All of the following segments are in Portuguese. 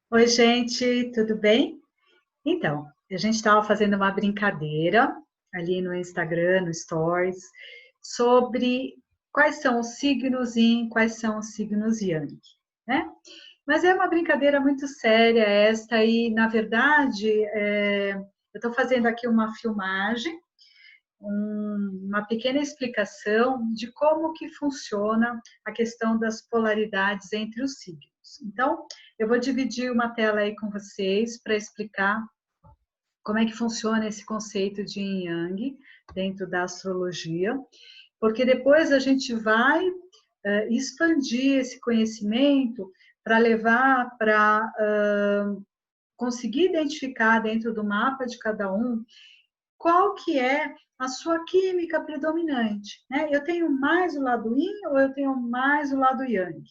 Oi, gente, tudo bem? Então, a gente estava fazendo uma brincadeira ali no Instagram, no Stories, sobre quais são os signos Yin, quais são os signos Yang, né? Mas é uma brincadeira muito séria esta, e na verdade, eu estou fazendo aqui uma filmagem, uma pequena explicação de como que funciona a questão das polaridades entre os signos. Então, eu vou dividir uma tela aí com vocês para explicar como é que funciona esse conceito de Yin Yang dentro da astrologia, porque depois a gente vai expandir esse conhecimento para levar para conseguir identificar dentro do mapa de cada um qual que é a sua química predominante, né? Eu tenho mais o lado Yin ou eu tenho mais o lado Yang?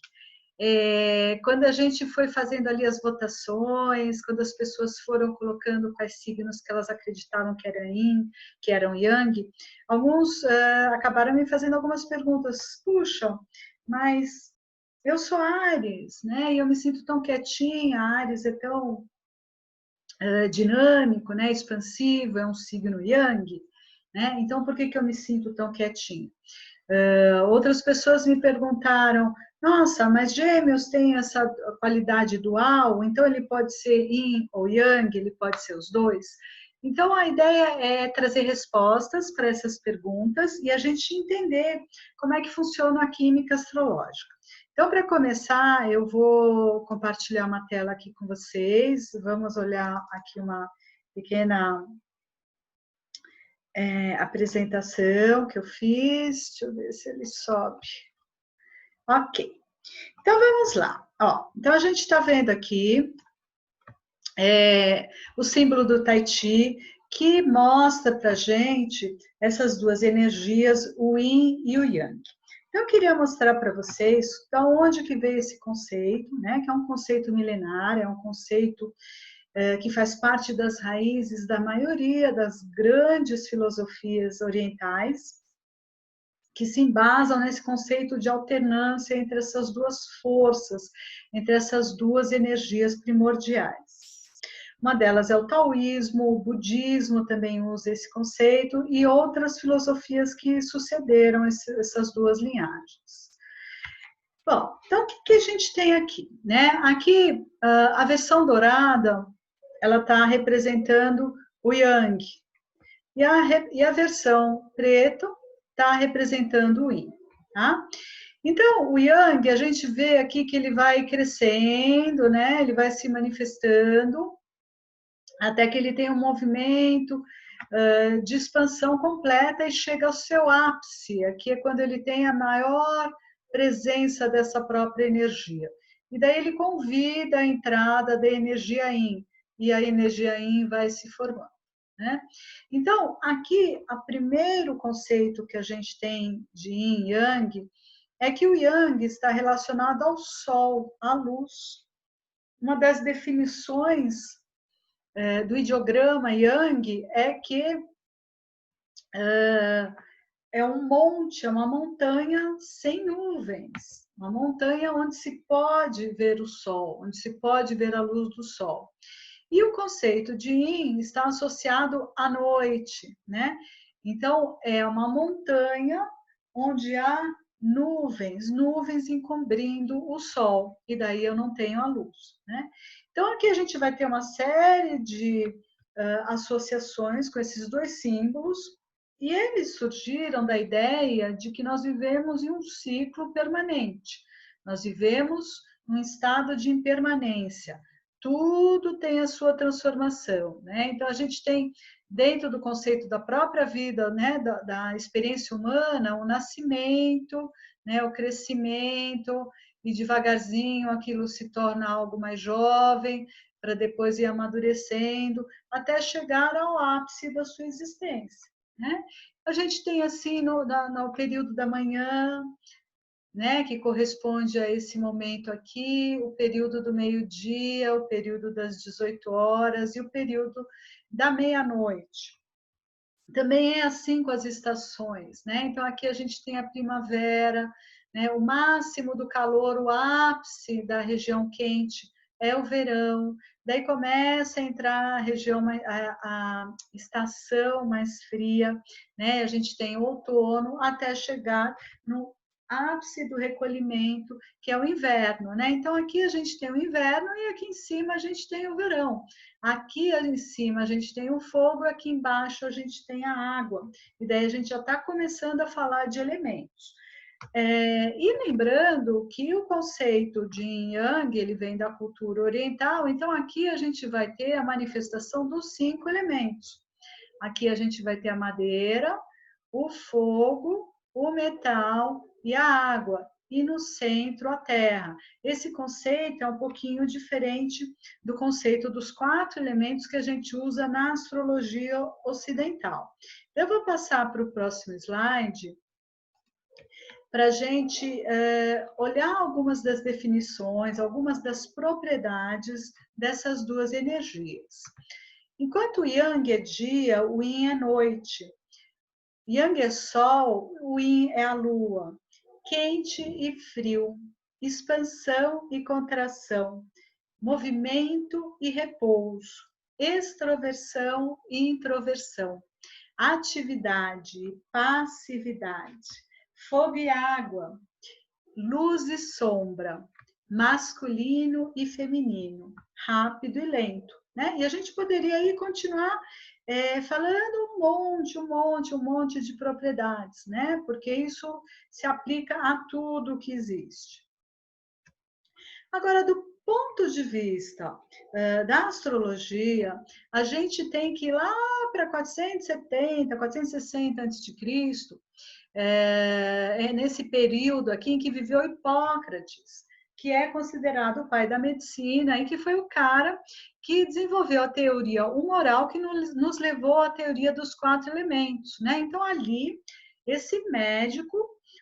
Quando a gente foi fazendo ali as votações, quando as pessoas foram colocando quais signos que elas acreditavam que eram Yin, que eram Yang, alguns acabaram me fazendo algumas perguntas. Puxa, mas eu sou Áries, né? E eu me sinto tão quietinha, Áries é tão dinâmico, né? Expansivo, é um signo Yang, né? Então, por que eu me sinto tão quietinha? Outras pessoas me perguntaram, nossa, mas Gêmeos tem essa qualidade dual, então ele pode ser Yin ou Yang, ele pode ser os dois. Então, a ideia é trazer respostas para essas perguntas e a gente entender como é que funciona a química astrológica. Então, para começar, eu vou compartilhar uma tela aqui com vocês. Vamos olhar aqui uma pequena apresentação que eu fiz. Deixa eu ver se ele sobe. Ok. Então, vamos lá. Ó, então, a gente está vendo aqui o símbolo do Tai Chi, que mostra para a gente essas duas energias, o Yin e o Yang. Então, eu queria mostrar para vocês da onde que veio esse conceito, né? Que é um conceito milenar, é um conceito que faz parte das raízes da maioria das grandes filosofias orientais, que se embasam nesse conceito de alternância entre essas duas forças, entre essas duas energias primordiais. Uma delas é o taoísmo, o budismo também usa esse conceito, e outras filosofias que sucederam essas duas linhagens. Bom, então o que a gente tem aqui? Né? Aqui, a versão dourada, ela está representando o Yang, e a versão preto está representando o Yin. Tá? Então, o Yang, a gente vê aqui que ele vai crescendo, né? Ele vai se manifestando, até que ele tem um movimento de expansão completa e chega ao seu ápice. Aqui é quando ele tem a maior presença dessa própria energia. E daí ele convida a entrada da energia Yin, e a energia Yin vai se formando. Né? Então, aqui, o primeiro conceito que a gente tem de Yin e Yang é que o Yang está relacionado ao Sol, à luz. Uma das definições do ideograma Yang é que é um monte, é uma montanha sem nuvens, uma montanha onde se pode ver o sol, onde se pode ver a luz do sol. E o conceito de Yin está associado à noite, né? Então, é uma montanha onde há nuvens, nuvens encobrindo o sol, e daí eu não tenho a luz, né? Então, aqui a gente vai ter uma série de associações com esses dois símbolos, e eles surgiram da ideia de que nós vivemos em um ciclo permanente, nós vivemos num estado de impermanência, tudo tem a sua transformação, né? Então, a gente tem, dentro do conceito da própria vida, né, da experiência humana, o nascimento, né, o crescimento, e devagarzinho aquilo se torna algo mais jovem, para depois ir amadurecendo, até chegar ao ápice da sua existência, né? A gente tem, assim, no período da manhã, né, que corresponde a esse momento aqui, o período do meio-dia, o período das 18 horas e o período da meia-noite. Também é assim com as estações, né? Então, aqui a gente tem a primavera, né? O máximo do calor, o ápice da região quente é o verão, daí começa a entrar a região, a estação mais fria, né? A gente tem o outono até chegar no ápice do recolhimento, que é o inverno, né? Então aqui a gente tem o inverno e aqui em cima a gente tem o verão. Aqui em cima a gente tem o fogo, aqui embaixo a gente tem a água. E daí a gente já está começando a falar de elementos. E lembrando que o conceito de Yin Yang, ele vem da cultura oriental, então aqui a gente vai ter a manifestação dos 5 elementos. Aqui a gente vai ter a madeira, o fogo, o metal e a água, e no centro a terra. Esse conceito é um pouquinho diferente do conceito dos 4 elementos que a gente usa na astrologia ocidental. Eu vou passar para o próximo slide para a gente olhar algumas das definições, algumas das propriedades dessas duas energias. Enquanto o Yang é dia, o Yin é noite. Yang é sol, o Yin é a lua. Quente e frio, expansão e contração, movimento e repouso, extroversão e introversão, atividade e passividade, fogo e água, luz e sombra, masculino e feminino, rápido e lento, né? E a gente poderia aí continuar falando um monte de propriedades, né? Porque isso se aplica a tudo que existe. Agora, do ponto de vista da astrologia, a gente tem que ir lá para 470, 460 a.C., nesse período aqui em que viveu Hipócrates, que é considerado o pai da medicina e que foi o cara que desenvolveu a teoria humoral que nos levou à teoria dos 4 elementos, né? Então, ali, esse médico,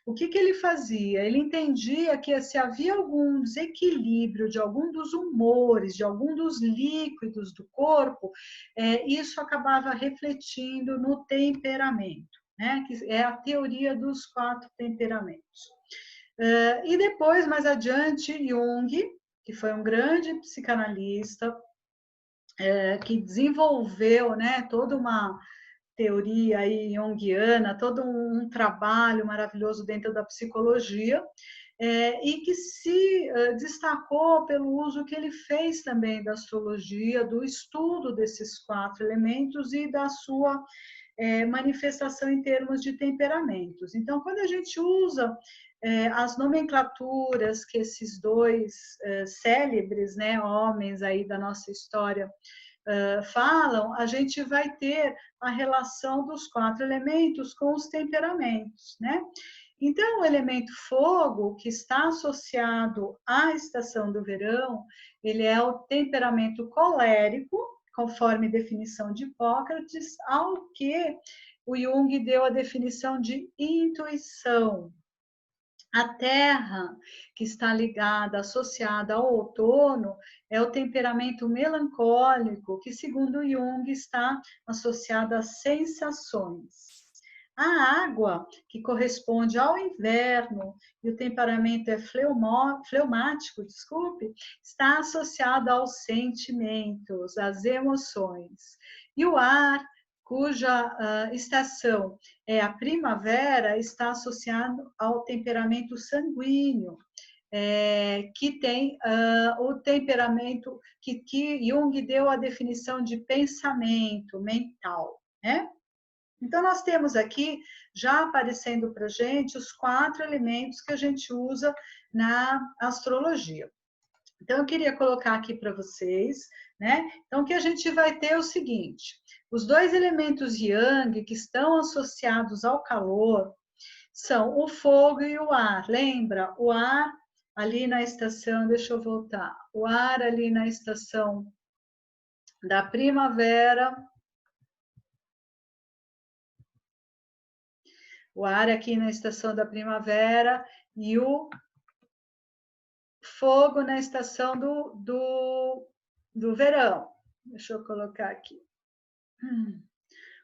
o que ele fazia? Ele entendia que se havia algum desequilíbrio de algum dos humores, de algum dos líquidos do corpo, isso acabava refletindo no temperamento, né? Que é a teoria dos 4 temperamentos. E depois, mais adiante, Jung, que foi um grande psicanalista, que desenvolveu, né, toda uma teoria aí junguiana, todo um trabalho maravilhoso dentro da psicologia, e que se destacou pelo uso que ele fez também da astrologia, do estudo desses 4 elementos e da sua manifestação em termos de temperamentos. Então, quando a gente usa as nomenclaturas que esses dois célebres, né, homens aí da nossa história falam, a gente vai ter a relação dos 4 elementos com os temperamentos, né? Então, o elemento fogo, que está associado à estação do verão, ele é o temperamento colérico, conforme definição de Hipócrates, ao que o Jung deu a definição de intuição. A terra, que está ligada, associada ao outono, é o temperamento melancólico, que, segundo Jung, está associada às sensações. A água, que corresponde ao inverno, e o temperamento é fleumático, está associado aos sentimentos, às emoções. E o ar, cuja estação é a primavera, está associado ao temperamento sanguíneo, que tem o temperamento que Jung deu a definição de pensamento mental, né? Então, nós temos aqui, já aparecendo para a gente, os 4 elementos que a gente usa na astrologia. Então, eu queria colocar aqui para vocês, né? Então, o que a gente vai ter é o seguinte: os 2 elementos Yang que estão associados ao calor são o fogo e o ar. Lembra? O ar ali na estação, deixa eu voltar, o ar ali na estação da primavera, o ar aqui na estação da primavera e o fogo na estação do verão. Deixa eu colocar aqui.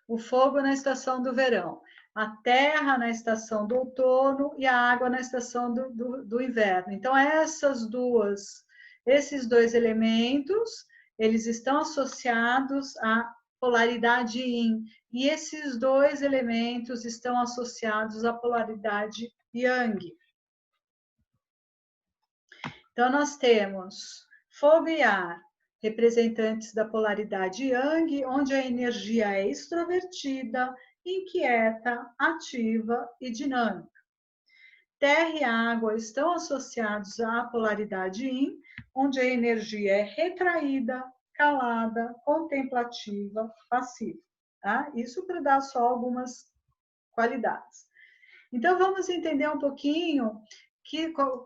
O fogo na estação do verão. A terra na estação do outono e a água na estação do inverno. Então, essas duas Esses dois elementos, eles estão associados à polaridade yin, e esses dois elementos estão associados à polaridade yang. Então, nós temos fogo e ar, representantes da polaridade yang, onde a energia é extrovertida, inquieta, ativa e dinâmica. Terra e água estão associados à polaridade yin, onde a energia é retraída, calada, contemplativa, passiva. Tá? Isso para dar só algumas qualidades. Então, vamos entender um pouquinho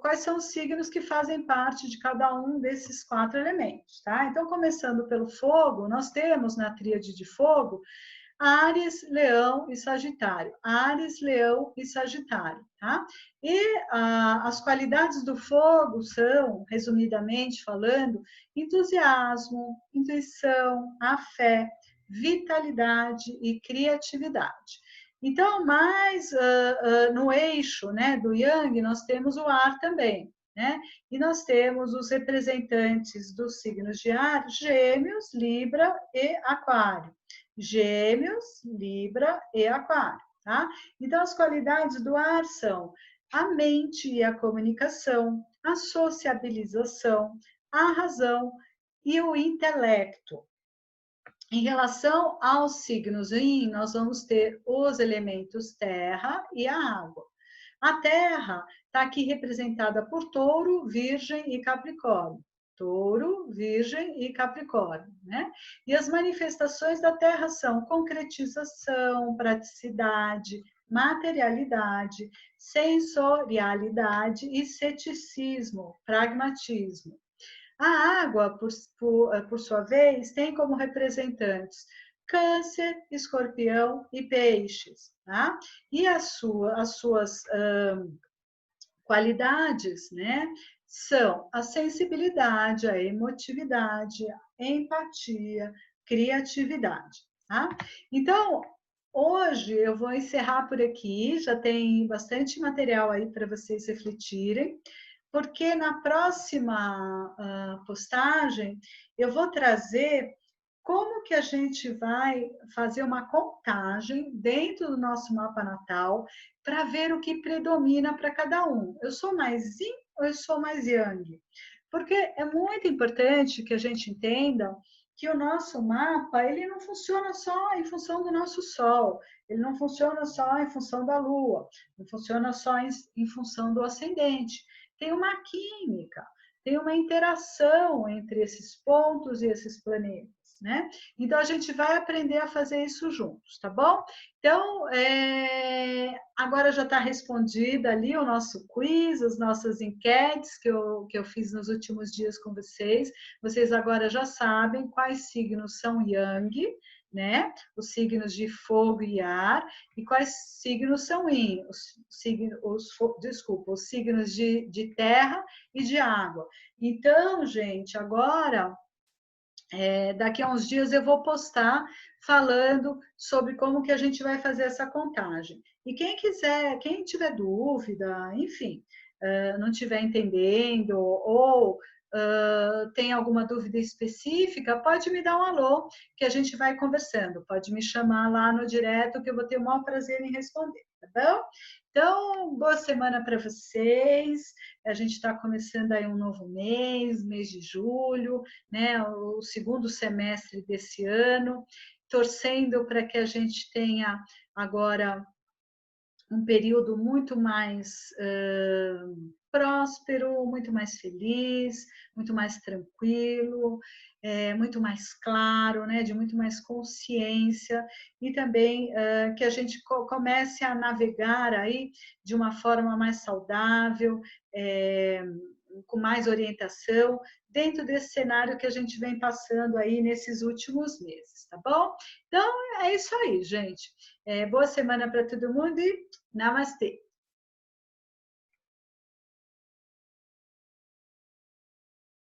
quais são os signos que fazem parte de cada um desses 4 elementos. Tá? Então, começando pelo fogo, nós temos na tríade de fogo Áries, Leão e Sagitário. Áries, Leão e Sagitário, tá? E as qualidades do fogo são, resumidamente falando, entusiasmo, intuição, a fé, vitalidade e criatividade. Então, mais no eixo, né, do Yang, nós temos o ar também, né? E nós temos os representantes dos signos de ar, Gêmeos, Libra e Aquário. Gêmeos, Libra e Aquário, tá? Então, as qualidades do ar são a mente e a comunicação, a sociabilização, a razão e o intelecto. Em relação aos signos yin, nós vamos ter os elementos terra e a água. A terra está aqui representada por touro, virgem e capricórnio. Touro, Virgem e Capricórnio, né? E as manifestações da Terra são concretização, praticidade, materialidade, sensorialidade e ceticismo, pragmatismo. A água, por sua vez, tem como representantes Câncer, Escorpião e Peixes, tá? E as suas qualidades, né? São a sensibilidade, a emotividade, a empatia, criatividade, tá? Então, hoje eu vou encerrar por aqui, já tem bastante material aí para vocês refletirem, porque na próxima postagem eu vou trazer como que a gente vai fazer uma contagem dentro do nosso mapa natal para ver o que predomina para cada um. Eu sou mais yin ou eu sou mais yang? Porque é muito importante que a gente entenda que o nosso mapa, ele não funciona só em função do nosso sol, ele não funciona só em função da lua, não funciona só em função do ascendente. Tem uma química, tem uma interação entre esses pontos e esses planetas, né? Então, a gente vai aprender a fazer isso juntos, tá bom? Então, agora já está respondida ali o nosso quiz, as nossas enquetes que eu fiz nos últimos dias com vocês. Vocês agora já sabem quais signos são Yang, né? Os signos de fogo e ar, e quais signos são yin, os signos de terra e de água. Então, gente, agora, daqui a uns dias eu vou postar falando sobre como que a gente vai fazer essa contagem. E quem quiser, quem tiver dúvida, enfim, não estiver entendendo ou tem alguma dúvida específica, pode me dar um alô, que a gente vai conversando. Pode me chamar lá no direto, que eu vou ter o maior prazer em responder, tá bom? Então, boa semana para vocês. A gente está começando aí um novo mês de julho, né? O segundo semestre desse ano, torcendo para que a gente tenha agora um período muito mais próspero, muito mais feliz, muito mais tranquilo, muito mais claro, né, de muito mais consciência, e também que a gente comece a navegar aí de uma forma mais saudável, com mais orientação, dentro desse cenário que a gente vem passando aí nesses últimos meses, tá bom? Então, é isso aí, gente. Boa semana para todo mundo e namastê!